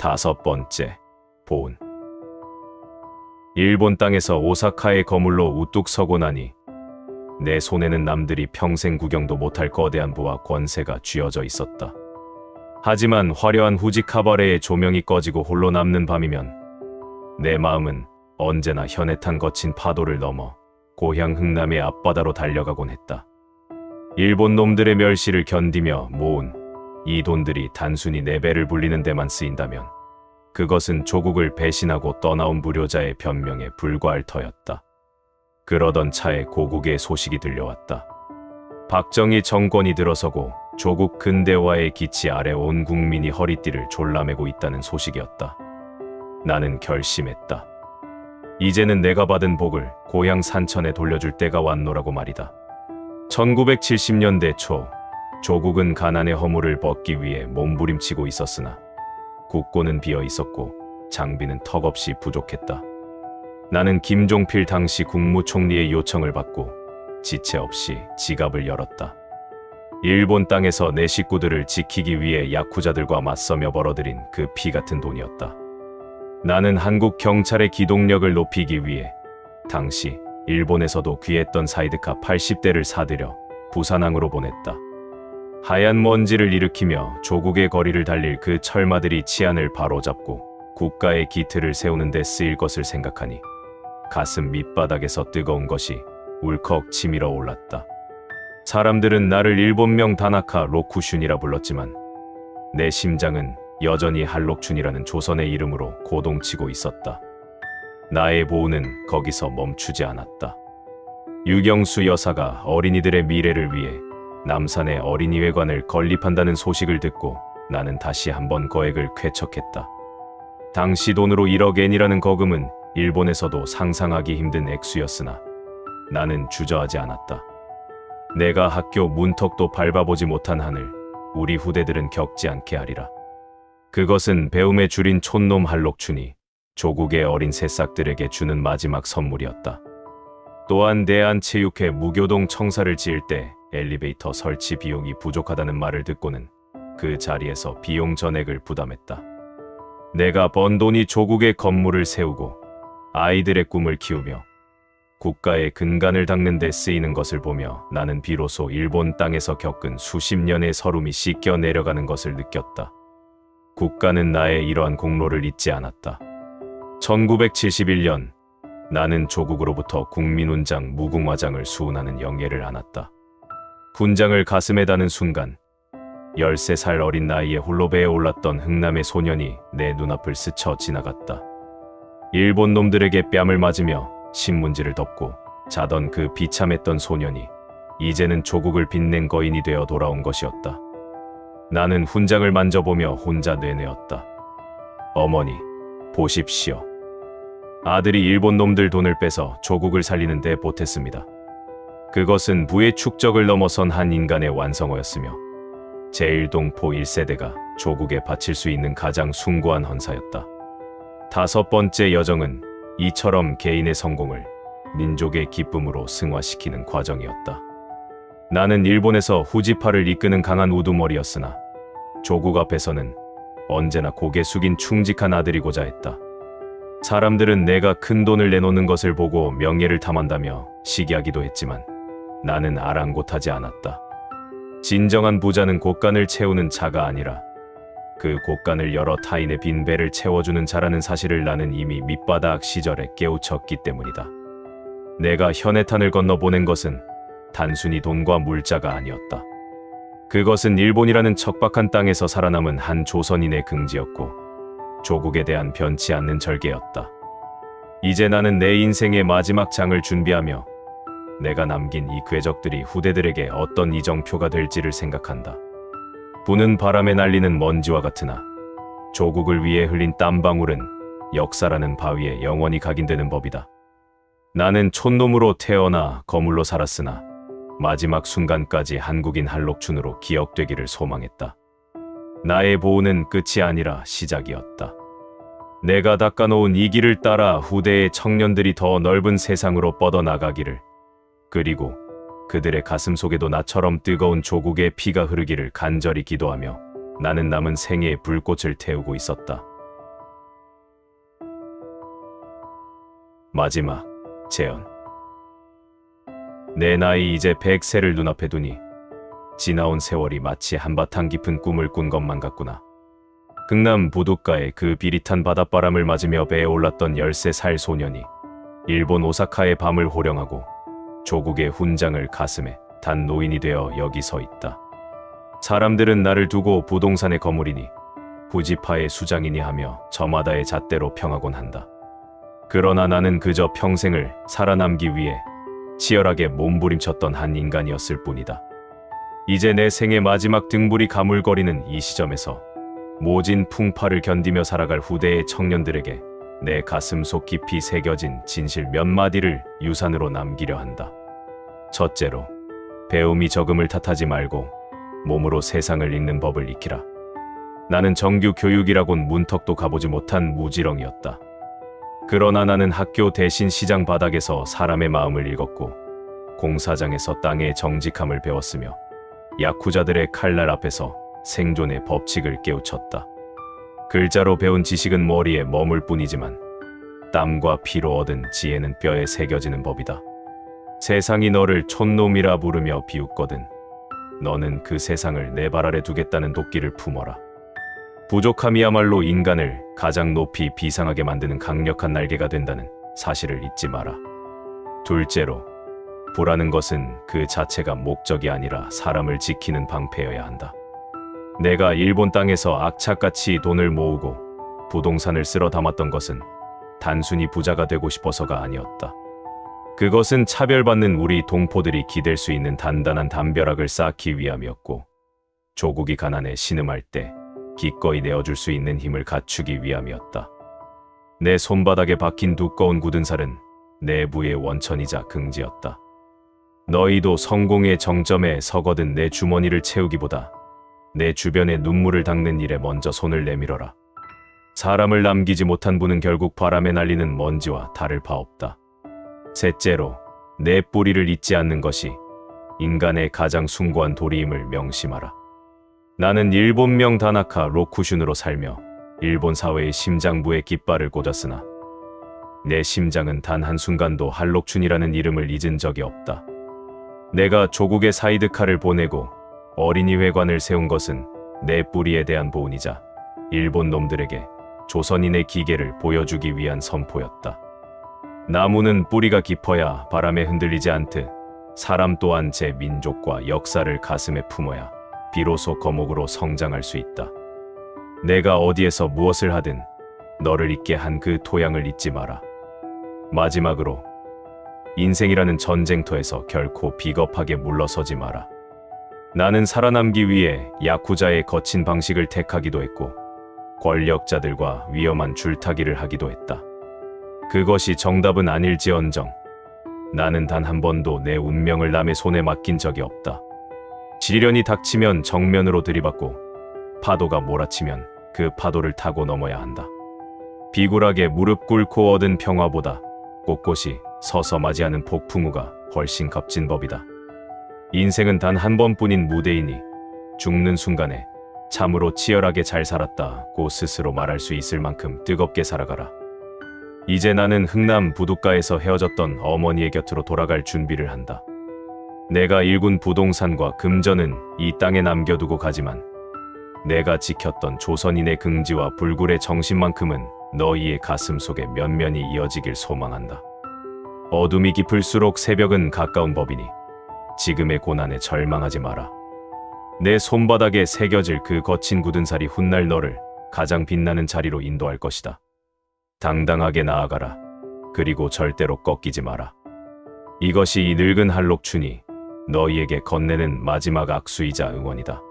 5번째, 보은. 일본 땅에서 오사카의 거물로 우뚝 서고 나니 내 손에는 남들이 평생 구경도 못할 거대한 부와 권세가 쥐어져 있었다. 하지만 화려한 후지 카바레의 조명이 꺼지고 홀로 남는 밤이면 내 마음은 언제나 현해탄 거친 파도를 넘어 고향 흥남의 앞바다로 달려가곤 했다. 일본 놈들의 멸시를 견디며 모은 이 돈들이 단순히 내 배를 불리는 데만 쓰인다면 그것은 조국을 배신하고 떠나온 무료자의 변명에 불과할 터였다. 그러던 차에 고국의 소식이 들려왔다. 박정희 정권이 들어서고 조국 근대화의 기치 아래 온 국민이 허리띠를 졸라매고 있다는 소식이었다. 나는 결심했다. 이제는 내가 받은 복을 고향 산천에 돌려줄 때가 왔노라고 말이다. 1970년대 초 조국은 가난의 허물을 벗기 위해 몸부림치고 있었으나 국고는 비어 있었고 장비는 턱없이 부족했다. 나는 김종필 당시 국무총리의 요청을 받고 지체 없이 지갑을 열었다. 일본 땅에서 내 식구들을 지키기 위해 야쿠자들과 맞서며 벌어들인 그 피 같은 돈이었다. 나는 한국 경찰의 기동력을 높이기 위해 당시 일본에서도 귀했던 사이드카 80대를 사들여 부산항으로 보냈다. 하얀 먼지를 일으키며 조국의 거리를 달릴 그 철마들이 치안을 바로잡고 국가의 기틀을 세우는 데 쓰일 것을 생각하니 가슴 밑바닥에서 뜨거운 것이 울컥 치밀어 올랐다. 사람들은 나를 일본명 다나카 로쿠슌이라 불렀지만 내 심장은 여전히 한록춘이라는 조선의 이름으로 고동치고 있었다. 나의 보은은 거기서 멈추지 않았다. 유경수 여사가 어린이들의 미래를 위해 남산의 어린이회관을 건립한다는 소식을 듣고 나는 다시 한번 거액을 쾌척했다. 당시 돈으로 1억 엔이라는 거금은 일본에서도 상상하기 힘든 액수였으나 나는 주저하지 않았다. 내가 학교 문턱도 밟아보지 못한 한을 우리 후대들은 겪지 않게 하리라. 그것은 배움에 줄인 촌놈 한록춘이 조국의 어린 새싹들에게 주는 마지막 선물이었다. 또한 대한체육회 무교동 청사를 지을 때 엘리베이터 설치 비용이 부족하다는 말을 듣고는 그 자리에서 비용 전액을 부담했다. 내가 번 돈이 조국의 건물을 세우고 아이들의 꿈을 키우며 국가의 근간을 닦는 데 쓰이는 것을 보며 나는 비로소 일본 땅에서 겪은 수십 년의 서름이 씻겨 내려가는 것을 느꼈다. 국가는 나의 이러한 공로를 잊지 않았다. 1971년 나는 조국으로부터 국민훈장 무궁화장을 수운하는 영예를 안았다. 훈장을 가슴에 다는 순간 13살 어린 나이에 홀로 배에 올랐던 흥남의 소년이 내 눈앞을 스쳐 지나갔다. 일본 놈들에게 뺨을 맞으며 신문지를 덮고 자던 그 비참했던 소년이 이제는 조국을 빛낸 거인이 되어 돌아온 것이었다. 나는 훈장을 만져보며 혼자 내내었다. 어머니, 보십시오. 아들이 일본 놈들 돈을 빼서 조국을 살리는 데 보탰습니다. 그것은 부의 축적을 넘어선 한 인간의 완성어였으며 제1동포 1세대가 조국에 바칠 수 있는 가장 숭고한 헌사였다. 5번째 여정은 이처럼 개인의 성공을 민족의 기쁨으로 승화시키는 과정이었다. 나는 일본에서 후지파를 이끄는 강한 우두머리였으나 조국 앞에서는 언제나 고개 숙인 충직한 아들이고자 했다. 사람들은 내가 큰 돈을 내놓는 것을 보고 명예를 탐한다며 시기하기도 했지만 나는 아랑곳하지 않았다. 진정한 부자는 곳간을 채우는 자가 아니라 그 곳간을 열어 타인의 빈 배를 채워주는 자라는 사실을 나는 이미 밑바닥 시절에 깨우쳤기 때문이다. 내가 현해탄을 건너 보낸 것은 단순히 돈과 물자가 아니었다. 그것은 일본이라는 척박한 땅에서 살아남은 한 조선인의 긍지였고 조국에 대한 변치 않는 절개였다. 이제 나는 내 인생의 마지막 장을 준비하며 내가 남긴 이 궤적들이 후대들에게 어떤 이정표가 될지를 생각한다. 부는 바람에 날리는 먼지와 같으나 조국을 위해 흘린 땀방울은 역사라는 바위에 영원히 각인되는 법이다. 나는 촌놈으로 태어나 거물로 살았으나 마지막 순간까지 한국인 한록춘으로 기억되기를 소망했다. 나의 보은은 끝이 아니라 시작이었다. 내가 닦아놓은 이 길을 따라 후대의 청년들이 더 넓은 세상으로 뻗어나가기를, 그리고 그들의 가슴 속에도 나처럼 뜨거운 조국의 피가 흐르기를 간절히 기도하며 나는 남은 생애의 불꽃을 태우고 있었다. 마지막 재현. 내 나이 이제 100세를 눈앞에 두니 지나온 세월이 마치 한바탕 깊은 꿈을 꾼 것만 같구나. 흥남 부둣가의 그 비릿한 바닷바람을 맞으며 배에 올랐던 13살 소년이 일본 오사카의 밤을 호령하고 조국의 훈장을 가슴에 단 노인이 되어 여기 서 있다. 사람들은 나를 두고 부동산의 거물이니 후지파의 수장이니 하며 저마다의 잣대로 평하곤 한다. 그러나 나는 그저 평생을 살아남기 위해 치열하게 몸부림쳤던 한 인간이었을 뿐이다. 이제 내 생의 마지막 등불이 가물거리는 이 시점에서 모진 풍파를 견디며 살아갈 후대의 청년들에게 내 가슴속 깊이 새겨진 진실 몇 마디를 유산으로 남기려 한다. 첫째로, 배움이 적음을 탓하지 말고 몸으로 세상을 읽는 법을 익히라. 나는 정규 교육이라곤 문턱도 가보지 못한 무지렁이었다. 그러나 나는 학교 대신 시장 바닥에서 사람의 마음을 읽었고 공사장에서 땅의 정직함을 배웠으며 야쿠자들의 칼날 앞에서 생존의 법칙을 깨우쳤다. 글자로 배운 지식은 머리에 머물 뿐이지만 땀과 피로 얻은 지혜는 뼈에 새겨지는 법이다. 세상이 너를 촌놈이라 부르며 비웃거든 너는 그 세상을 내 발 아래 두겠다는 도끼를 품어라. 부족함이야말로 인간을 가장 높이 비상하게 만드는 강력한 날개가 된다는 사실을 잊지 마라. 둘째로, 부라는 것은 그 자체가 목적이 아니라 사람을 지키는 방패여야 한다. 내가 일본 땅에서 악착같이 돈을 모으고 부동산을 쓸어 담았던 것은 단순히 부자가 되고 싶어서가 아니었다. 그것은 차별받는 우리 동포들이 기댈 수 있는 단단한 담벼락을 쌓기 위함이었고 조국이 가난에 신음할 때 기꺼이 내어줄 수 있는 힘을 갖추기 위함이었다. 내 손바닥에 박힌 두꺼운 굳은 살은 내부의 원천이자 긍지였다. 너희도 성공의 정점에 서거든 내 주머니를 채우기보다 내 주변에 눈물을 닦는 일에 먼저 손을 내밀어라. 사람을 남기지 못한 부는 결국 바람에 날리는 먼지와 다를 바 없다. 셋째로, 내 뿌리를 잊지 않는 것이 인간의 가장 숭고한 도리임을 명심하라. 나는 일본명 다나카 로쿠슌으로 살며 일본 사회의 심장부에 깃발을 꽂았으나 내 심장은 단 한순간도 한록춘이라는 이름을 잊은 적이 없다. 내가 조국의 사이드카를 보내고 어린이 회관을 세운 것은 내 뿌리에 대한 보은이자 일본 놈들에게 조선인의 기계를 보여주기 위한 선포였다. 나무는 뿌리가 깊어야 바람에 흔들리지 않듯 사람 또한 제 민족과 역사를 가슴에 품어야 비로소 거목으로 성장할 수 있다. 내가 어디에서 무엇을 하든 너를 있게 한 그 토양을 잊지 마라. 마지막으로, 인생이라는 전쟁터에서 결코 비겁하게 물러서지 마라. 나는 살아남기 위해 야쿠자의 거친 방식을 택하기도 했고 권력자들과 위험한 줄타기를 하기도 했다. 그것이 정답은 아닐지언정 나는 단 한 번도 내 운명을 남의 손에 맡긴 적이 없다. 시련이 닥치면 정면으로 들이받고 파도가 몰아치면 그 파도를 타고 넘어야 한다. 비굴하게 무릎 꿇고 얻은 평화보다 꼿꼿이 서서 맞이하는 폭풍우가 훨씬 값진 법이다. 인생은 단 한 번뿐인 무대이니 죽는 순간에 참으로 치열하게 잘 살았다고 스스로 말할 수 있을 만큼 뜨겁게 살아가라. 이제 나는 흥남 부둣가에서 헤어졌던 어머니의 곁으로 돌아갈 준비를 한다. 내가 일군 부동산과 금전은 이 땅에 남겨두고 가지만 내가 지켰던 조선인의 긍지와 불굴의 정신만큼은 너희의 가슴 속에 면면이 이어지길 소망한다. 어둠이 깊을수록 새벽은 가까운 법이니 지금의 고난에 절망하지 마라. 내 손바닥에 새겨질 그 거친 굳은 살이 훗날 너를 가장 빛나는 자리로 인도할 것이다. 당당하게 나아가라. 그리고 절대로 꺾이지 마라. 이것이 이 늙은 한록춘이 너희에게 건네는 마지막 악수이자 응원이다.